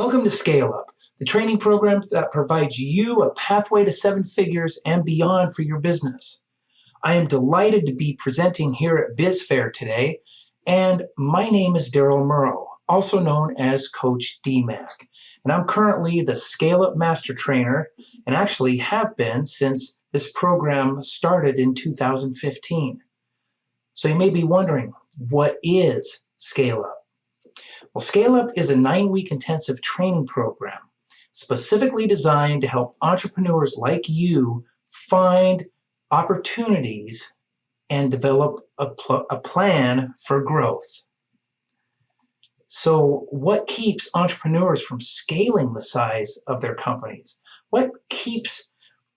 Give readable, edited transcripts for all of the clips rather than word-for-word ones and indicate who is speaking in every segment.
Speaker 1: Welcome to ScaleUp, the training program that provides you a pathway to 7 figures and beyond for your business. I am delighted to be presenting here at BizFair today, and my name is Daryl Murrow, also known as Coach DMAC, and I'm currently the ScaleUp Master Trainer, and actually have been since this program started in 2015. So you may be wondering, what is ScaleUp? Well, ScaleUp is a 9-week intensive training program specifically designed to help entrepreneurs like you find opportunities and develop a plan for growth. So what keeps entrepreneurs from scaling the size of their companies? What keeps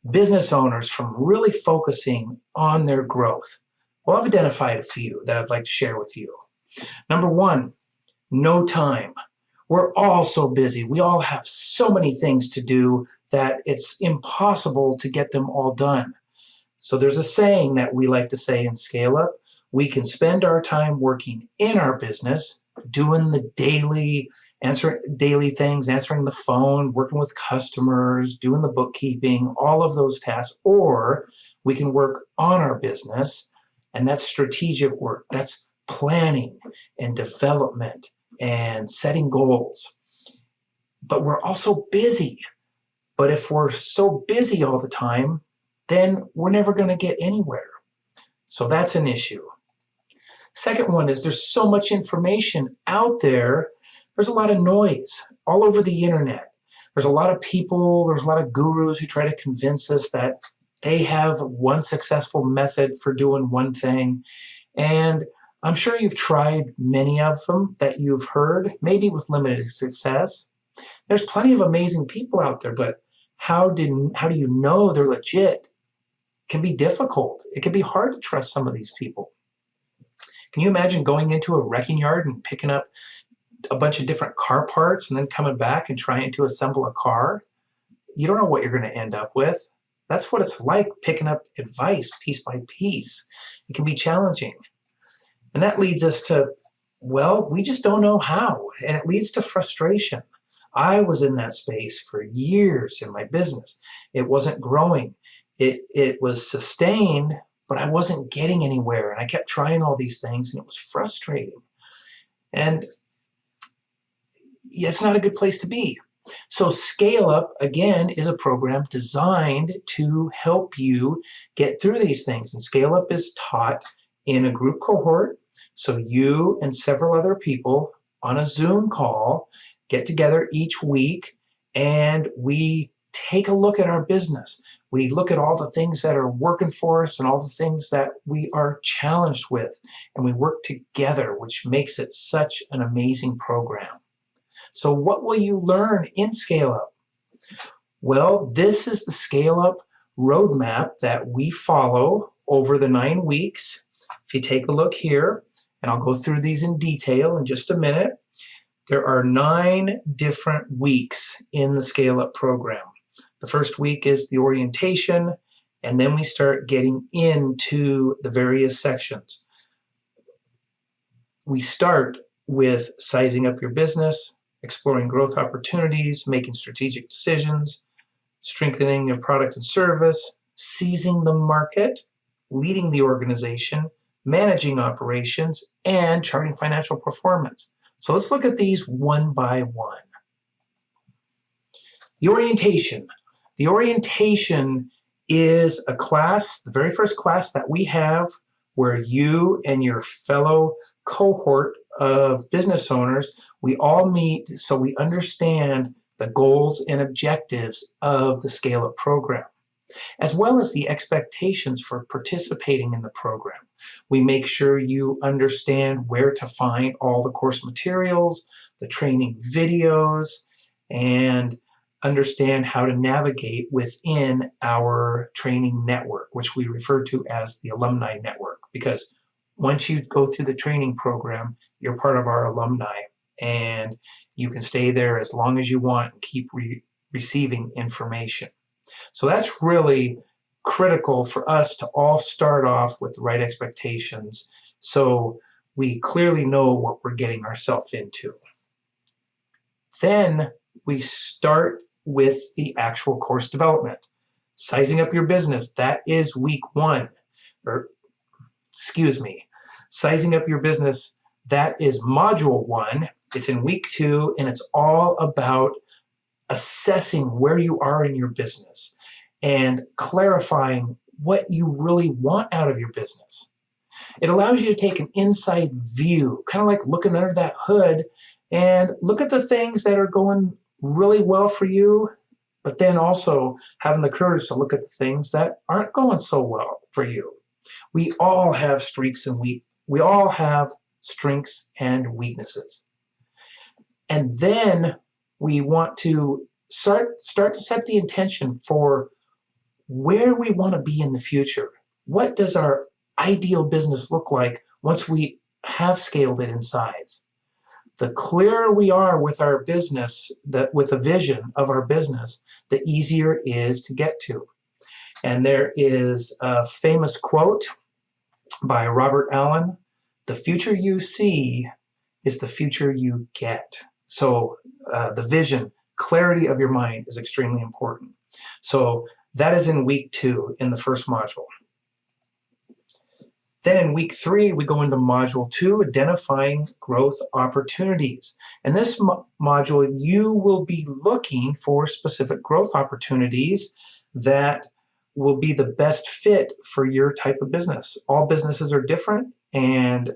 Speaker 1: business owners from really focusing on their growth? Well, I've identified a few that I'd like to share with you. Number one, no time. We're all so busy. We all have so many things to do that it's impossible to get them all done. So there's a saying that we like to say in ScaleUp: we can spend our time working in our business, doing the daily things, answering the phone, working with customers, doing the bookkeeping, all of those tasks, or we can work on our business, and that's strategic work. That's planning and development and setting goals. But we're also busy. But if we're so busy all the time, then we're never going to get anywhere. So that's an issue. Second one is there's so much information out there. There's a lot of noise all over the internet. There's a lot of people, there's a lot of gurus who try to convince us that they have one successful method for doing one thing. And I'm sure you've tried many of them that you've heard, maybe with limited success. There's plenty of amazing people out there, but how do you know they're legit? It can be difficult. It can be hard to trust some of these people. Can you imagine going into a wrecking yard and picking up a bunch of different car parts and then coming back and trying to assemble a car? You don't know what you're going to end up with. That's what it's like picking up advice piece by piece. It can be challenging. And that leads us to, well, we just don't know how, and it leads to frustration. I was in that space for years in my business. It wasn't growing. It was sustained, but I wasn't getting anywhere, and I kept trying all these things, and it was frustrating. And it's not a good place to be. So ScaleUp, again, is a program designed to help you get through these things. And ScaleUp is taught in a group cohort. So you and several other people on a Zoom call get together each week, and we take a look at our business. We look at all the things that are working for us and all the things that we are challenged with, and we work together, which makes it such an amazing program. So what will you learn in ScaleUp? Well, this is the ScaleUp roadmap that we follow over the 9 weeks. If you take a look here, and I'll go through these in detail in just a minute, there are 9 different weeks in the ScaleUp program. The first week is the orientation, and then we start getting into the various sections. We start with sizing up your business, exploring growth opportunities, making strategic decisions, strengthening your product and service, seizing the market, leading the organization, managing operations, and charting financial performance. So let's look at these one by one. The orientation. The orientation is a class, the very first class that we have, where you and your fellow cohort of business owners, we all meet so we understand the goals and objectives of the ScaleUp program, as well as the expectations for participating in the program. We make sure you understand where to find all the course materials, the training videos, and understand how to navigate within our training network, which we refer to as the alumni network, because once you go through the training program, you're part of our alumni, and you can stay there as long as you want and keep receiving information. So that's really critical for us to all start off with the right expectations so we clearly know what we're getting ourselves into. Then we start with the actual course development. Sizing up your business, that is week 1. Or, excuse me, sizing up your business, that is module 1. It's in week 2, and it's all about assessing where you are in your business and clarifying what you really want out of your business. It allows you to take an inside view, kind of like looking under that hood and look at the things that are going really well for you, but then also having the courage to look at the things that aren't going so well for you. We all have strengths and weaknesses. And then we want to start to set the intention for where we want to be in the future. What does our ideal business look like once we have scaled it in size? The clearer we are with our business, with a vision of our business, the easier it is to get to. And there is a famous quote by Robert Allen: "The future you see is the future you get." So the vision, clarity of your mind is extremely important. So that is in week 2 in the first module. Then in week 3, we go into module 2, identifying growth opportunities. In this module, you will be looking for specific growth opportunities that will be the best fit for your type of business. All businesses are different, and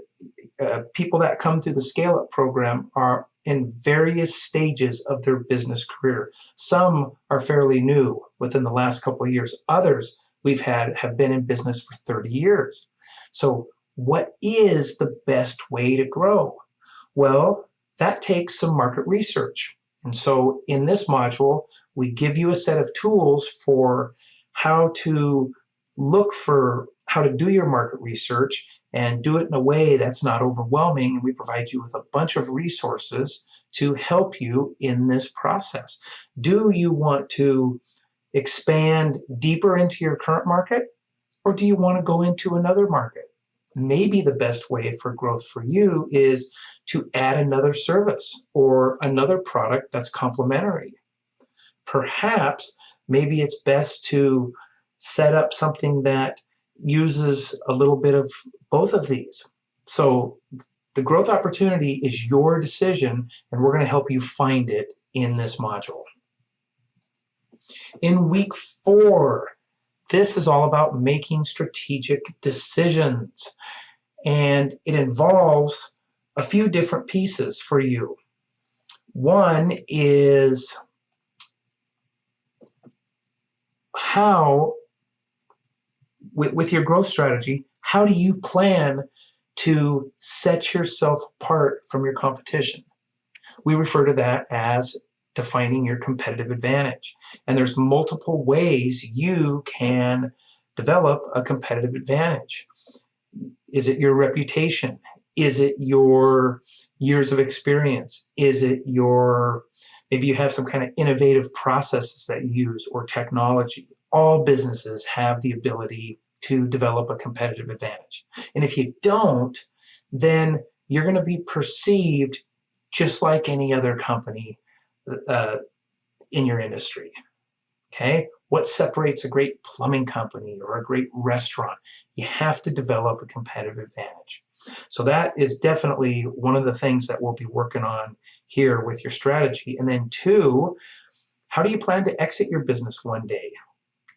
Speaker 1: people that come through the ScaleUp program are in various stages of their business career. Some are fairly new within the last couple of years. Others have been in business for 30 years. So what is the best way to grow? Well, that takes some market research. And so in this module, we give you a set of tools for how to look for how to do your market research and do it in a way that's not overwhelming. And we provide you with a bunch of resources to help you in this process. Do you want to expand deeper into your current market, or do you want to go into another market? Maybe the best way for growth for you is to add another service or another product that's complementary. Perhaps maybe it's best to set up something that uses a little bit of both of these. So the growth opportunity is your decision, and we're going to help you find it in this module. In week 4, this is all about making strategic decisions, and it involves a few different pieces for you. One is how, with your growth strategy, how do you plan to set yourself apart from your competition? We refer to that as defining your competitive advantage. And there's multiple ways you can develop a competitive advantage. Is it your reputation? Is it your years of experience? Is it maybe you have some kind of innovative processes that you use or technology? All businesses have the ability to develop a competitive advantage. And if you don't, then you're going to be perceived just like any other company in your industry. Okay? What separates a great plumbing company or a great restaurant? You have to develop a competitive advantage. So that is definitely one of the things that we'll be working on here with your strategy. And then 2, how do you plan to exit your business one day?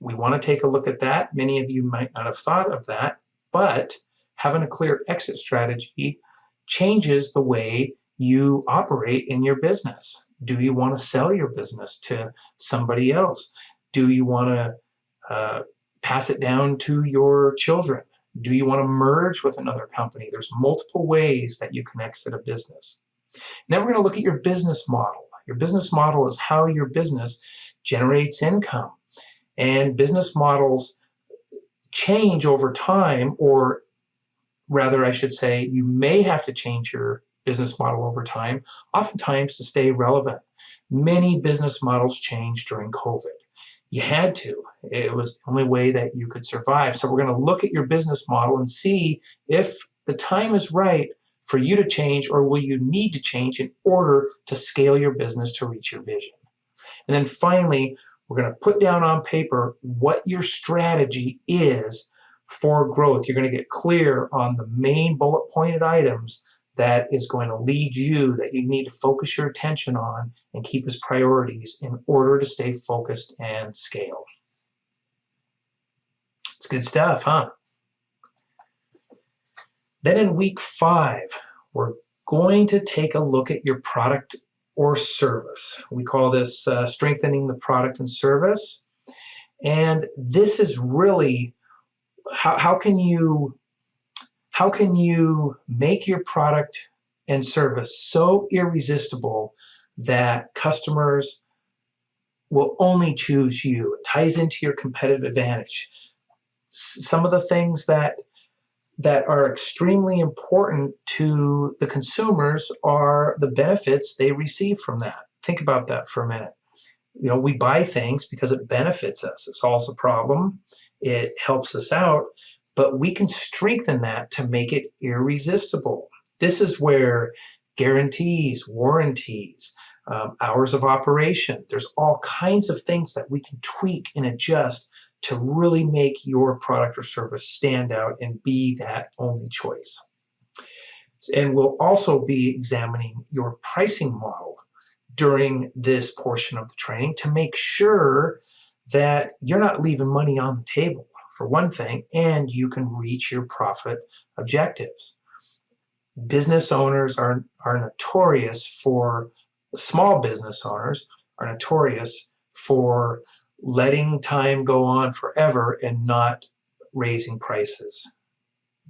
Speaker 1: We want to take a look at that. Many of you might not have thought of that, but having a clear exit strategy changes the way you operate in your business. Do you want to sell your business to somebody else? Do you want to pass it down to your children? Do you want to merge with another company? There's multiple ways that you can exit a business. Then we're going to look at your business model. Your business model is how your business generates income. And business models change over time, or rather, I should say, you may have to change your business model over time, oftentimes to stay relevant. Many business models changed during COVID. You had to. It was the only way that you could survive. So we're going to look at your business model and see if the time is right for you to change, or will you need to change in order to scale your business to reach your vision? And then finally, we're going to put down on paper what your strategy is for growth. You're going to get clear on the main bullet pointed items that is going to lead you, that you need to focus your attention on and keep as priorities in order to stay focused and scale. It's good stuff, huh? Then in week 5, we're going to take a look at your product or service. We call this strengthening the product and service. And this is really how can you make your product and service so irresistible that customers will only choose you. It ties into your competitive advantage. Some of the things that are extremely important to the consumers are the benefits they receive from that. Think about that for a minute. We buy things because it benefits us. It solves a problem. It helps us out. But we can strengthen that to make it irresistible. This is where guarantees, warranties, hours of operation, there's all kinds of things that we can tweak and adjust to really make your product or service stand out and be that only choice. And we'll also be examining your pricing model during this portion of the training to make sure that you're not leaving money on the table, for one thing, and you can reach your profit objectives. Business owners are notorious for, small business owners are notorious for letting time go on forever and not raising prices.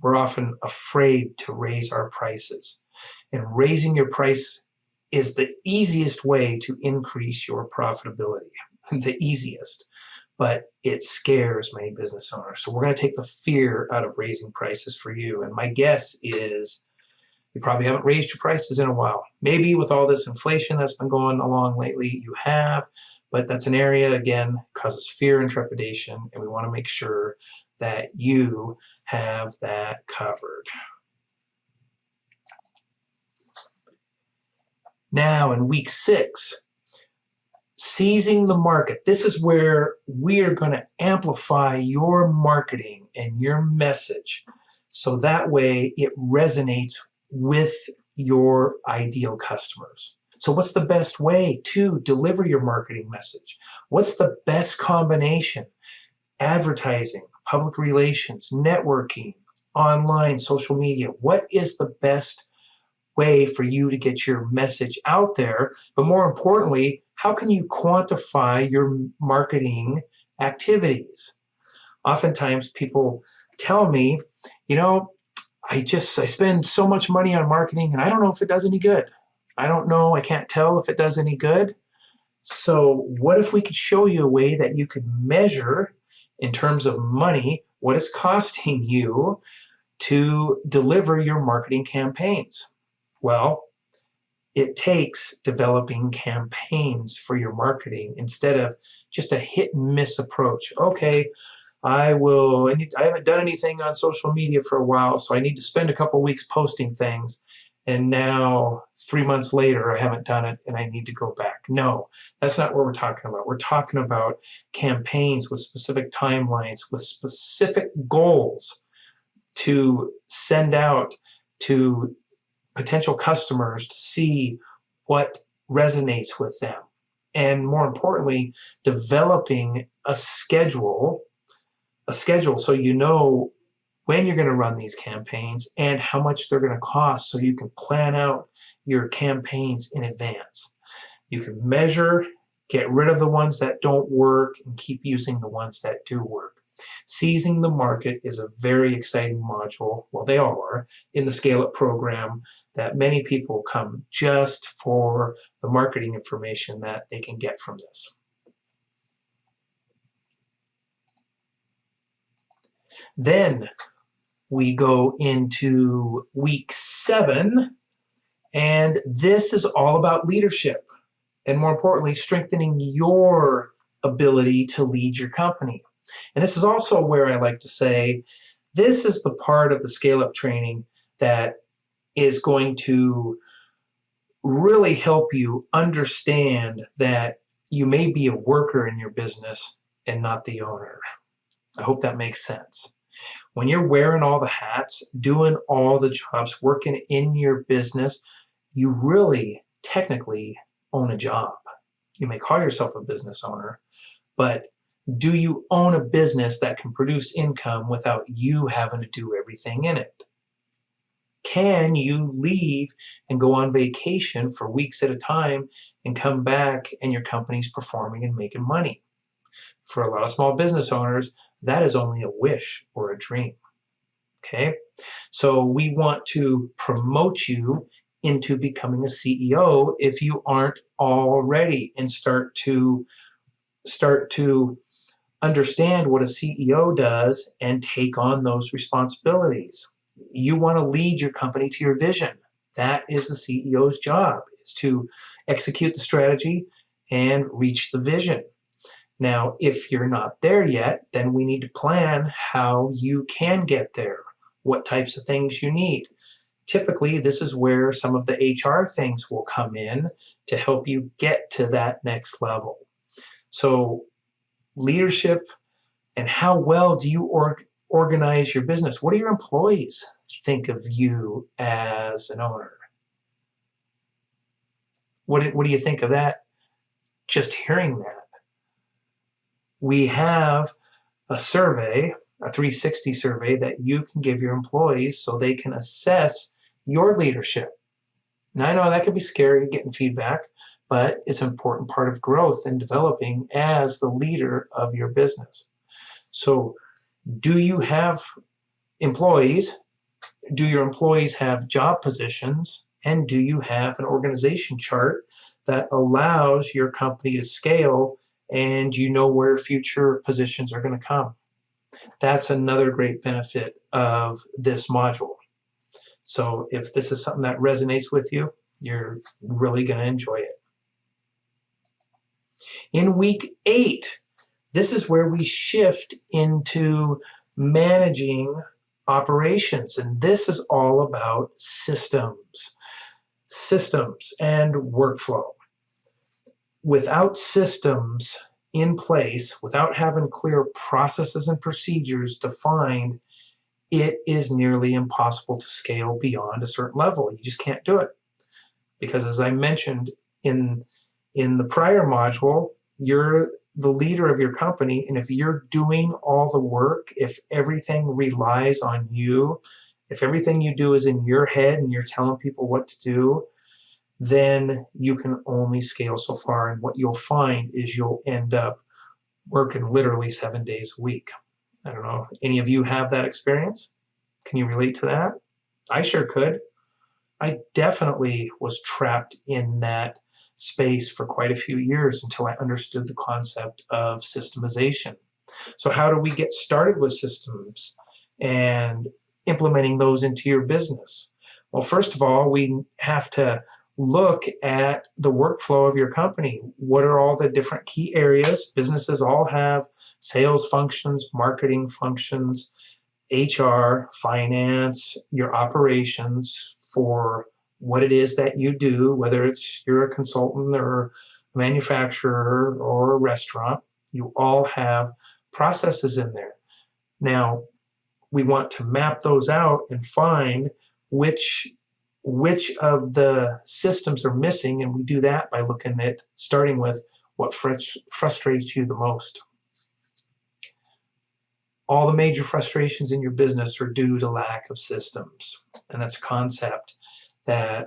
Speaker 1: We're often afraid to raise our prices. And raising your price is the easiest way to increase your profitability. The easiest. But it scares many business owners. So we're going to take the fear out of raising prices for you. And my guess is you probably haven't raised your prices in a while. Maybe with all this inflation that's been going along lately, you have. But that's an area, again, causes fear and trepidation, and we want to make sure that you have that covered. Now, in week 6, seizing the market. This is where we are going to amplify your marketing and your message so that way it resonates with your ideal customers. So what's the best way to deliver your marketing message? What's the best combination? Advertising, public relations, networking, online, social media. What is the best way for you to get your message out there? But more importantly, how can you quantify your marketing activities? Oftentimes people tell me, I spend so much money on marketing and I don't know if it does any good. I don't know, I can't tell if it does any good. So what if we could show you a way that you could measure in terms of money what it's costing you to deliver your marketing campaigns? Well, it takes developing campaigns for your marketing instead of just a hit and miss approach. Okay, I haven't done anything on social media for a while, so I need to spend a couple weeks posting things. And now 3 months later, I haven't done it and I need to go back. No, that's not what we're talking about. We're talking about campaigns with specific timelines, with specific goals to send out to potential customers to see what resonates with them. And more importantly, developing a schedule so you know when you're going to run these campaigns and how much they're going to cost so you can plan out your campaigns in advance. You can measure, get rid of the ones that don't work, and keep using the ones that do work. Seizing the market is a very exciting module, well, they all are, in the ScaleUp program that many people come just for the marketing information that they can get from this. Then we go into week 7, and this is all about leadership, and more importantly, strengthening your ability to lead your company. And this is also where I like to say, this is the part of the ScaleUp training that is going to really help you understand that you may be a worker in your business and not the owner. I hope that makes sense. When you're wearing all the hats, doing all the jobs, working in your business, you really technically own a job. You may call yourself a business owner, but do you own a business that can produce income without you having to do everything in it? Can you leave and go on vacation for weeks at a time and come back and your company's performing and making money? For a lot of small business owners, that is only a wish or a dream. Okay? So we want to promote you into becoming a CEO if you aren't already, and start to understand what a CEO does and take on those responsibilities. You want to lead your company to your vision. That is the CEO's job, is to execute the strategy and reach the vision. Now, if you're not there yet, then we need to plan how you can get there, what types of things you need. Typically, this is where some of the HR things will come in to help you get to that next level. So leadership, and how well do you organize your business? What do your employees think of you as an owner? What do you think of that, just hearing that? We have a survey, a 360 survey that you can give your employees so they can assess your leadership. Now, I know that can be scary, getting feedback, but it's an important part of growth and developing as the leader of your business. So do you have employees? Do your employees have job positions? And do you have an organization chart that allows your company to scale, and you know where future positions are going to come? That's another great benefit of this module. So if this is something that resonates with you, you're really going to enjoy it. In week 8, this is where we shift into managing operations, and this is all about systems and workflow. Without systems in place, without having clear processes and procedures defined, it is nearly impossible to scale beyond a certain level. You just can't do it. Because as I mentioned in the prior module, you're the leader of your company, and if you're doing all the work, if everything relies on you, if everything you do is in your head and you're telling people what to do, then you can only scale so far. And what you'll find is you'll end up working literally 7 days a week. I don't know if any of you have that experience. Can you relate to that? I sure could. I definitely was trapped in that space for quite a few years until I understood the concept of systemization. So how do we get started with systems and implementing those into your business? Well, first of all, we have to look at the workflow of your company. What are all the different key areas? Businesses all have sales functions, marketing functions, HR, finance, your operations for what it is that you do, whether it's you're a consultant or a manufacturer or a restaurant. You all have processes in there. Now, we want to map those out and find which of the systems are missing, and we do that by looking at starting with what frustrates you the most. All the major frustrations in your business are due to lack of systems, and that's a concept that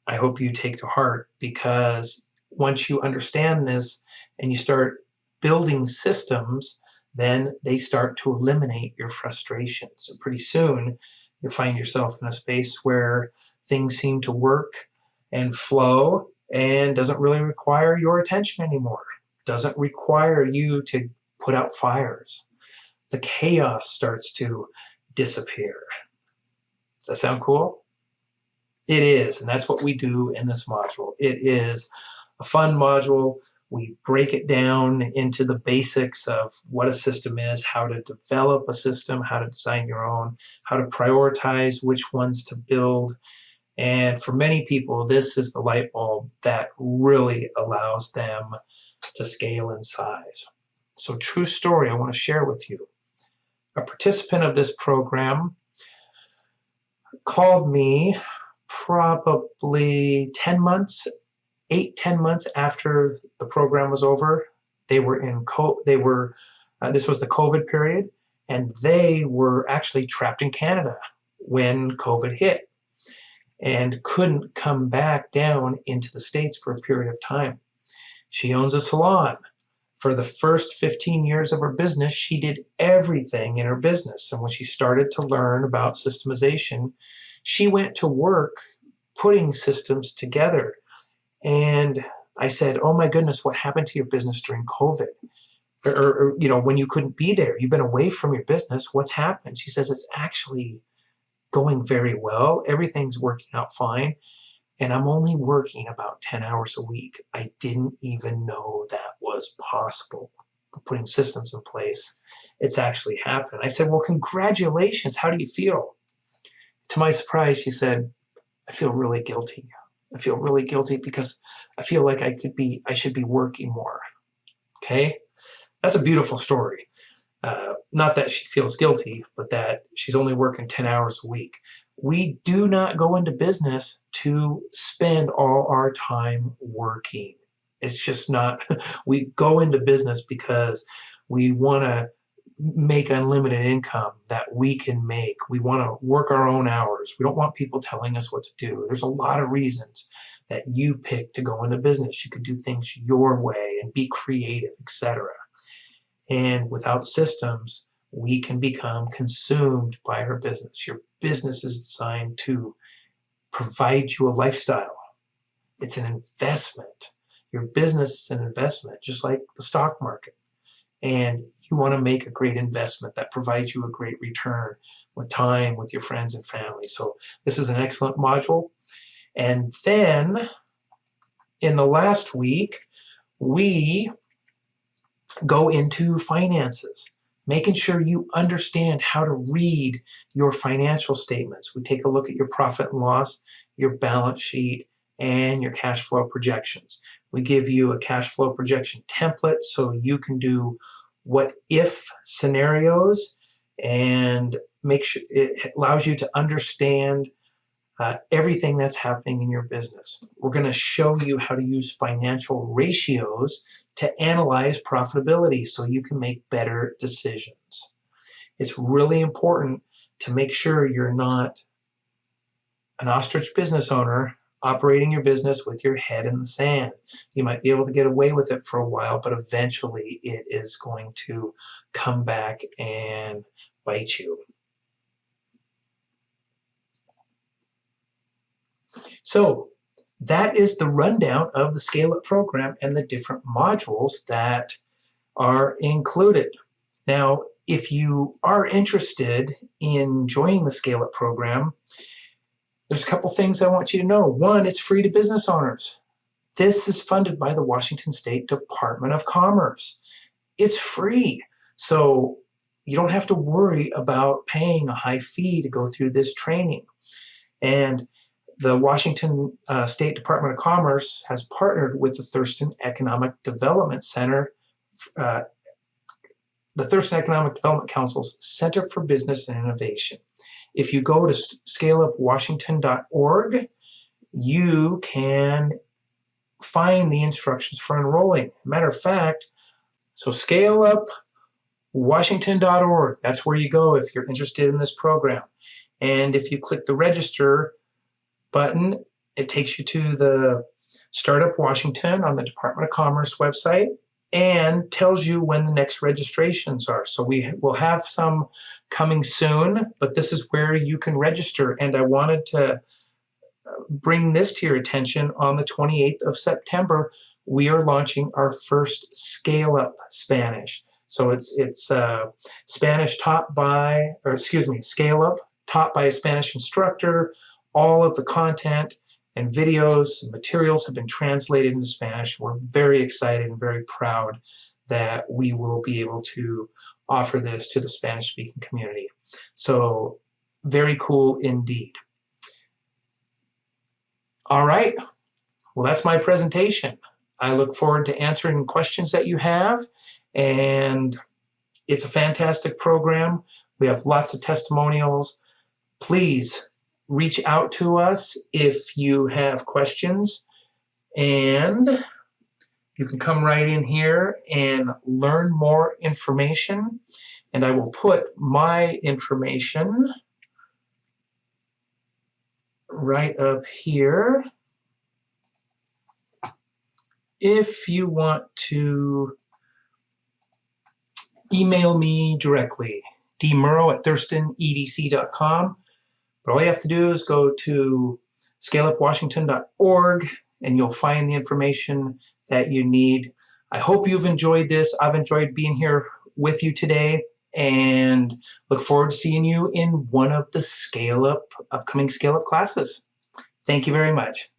Speaker 1: I hope you take to heart, because once you understand this and you start building systems, then they start to eliminate your frustrations. And pretty soon, you'll find yourself in a space where things seem to work and flow and doesn't really require your attention anymore. Doesn't require you to put out fires. The chaos starts to disappear. Does that sound cool? It is, and that's what we do in this module. It is a fun module We break it down into the basics of what a system is, how to develop a system, how to design your own, how to prioritize which ones to build. And for many people, this is the light bulb that really allows them to scale in size. So, true story I want to share with you. A participant of this program called me probably 10 months, 8-10 months after the program was over. They were this was the COVID period, and they were actually trapped in Canada when COVID hit and couldn't come back down into the States for a period of time. She owns a salon. For the first 15 years of her business, she did everything in her business. And when she started to learn about systemization, she went to work putting systems together. And I said, oh my goodness, what happened to your business during COVID? Or when you couldn't be there, you've been away from your business, what's happened? She says, it's actually going very well. Everything's working out fine. And I'm only working about 10 hours a week. I didn't even know that was possible. Putting systems in place, it's actually happened. I said, well, congratulations. How do you feel? To my surprise, she said, I feel really guilty. I feel really guilty because I feel like I should be working more. Okay? That's a beautiful story. Not that she feels guilty, but that she's only working 10 hours a week. We do not go into business to spend all our time working. It's just not. We go into business because we want to make unlimited income that we can make. We want to work our own hours. We don't want people telling us what to do. There's a lot of reasons that you pick to go into business. You could do things your way and be creative, etc. And without systems, we can become consumed by our business. Your business is designed to provide you a lifestyle. It's an investment. Your business is an investment, just like the stock market. And you want to make a great investment that provides you a great return with time with your friends and family. So this is an excellent module. And then in the last week, we go into finances, making sure you understand how to read your financial statements. We take a look at your profit and loss, your balance sheet, and your cash flow projections. We give you a cash flow projection template so you can do what if scenarios, and make sure it allows you to understand everything that's happening in your business. We're going to show you how to use financial ratios to analyze profitability so you can make better decisions. It's really important to make sure you're not an ostrich business owner operating your business with your head in the sand. You might be able to get away with it for a while, but eventually it is going to come back and bite you. So that is the rundown of the ScaleUp program and the different modules that are included. Now, if you are interested in joining the ScaleUp program, there's a couple things I want you to know. One, it's free to business owners. This is funded by the Washington State Department of Commerce. It's free. So you don't have to worry about paying a high fee to go through this training. And the Washington State Department of Commerce has partnered with the Thurston Economic Development Center, the Thurston Economic Development Council's Center for Business and Innovation. If you go to ScaleUpWashington.org, you can find the instructions for enrolling. Matter of fact, so ScaleUpWashington.org, that's where you go if you're interested in this program. And if you click the register button, it takes you to the Startup Washington on the Department of Commerce website and tells you when the next registrations are. So we will have some coming soon, but this is where you can register. And I wanted to bring this to your attention. On the 28th of September, we are launching our first ScaleUp Spanish. So it's Spanish ScaleUp taught by a Spanish instructor. All of the content and videos and materials have been translated into Spanish. We're very excited and very proud that we will be able to offer this to the Spanish-speaking community. So very cool indeed. All right, well, that's my presentation. I look forward to answering questions that you have, and it's a fantastic program. We have lots of testimonials. Please reach out to us if you have questions, and you can come right in here and learn more information. And I will put my information right up here if you want to email me directly, dmurrow@thurstonedc.com. But all you have to do is go to scaleupwashington.org and you'll find the information that you need. I hope you've enjoyed this. I've enjoyed being here with you today, and look forward to seeing you in one of the upcoming ScaleUp classes. Thank you very much.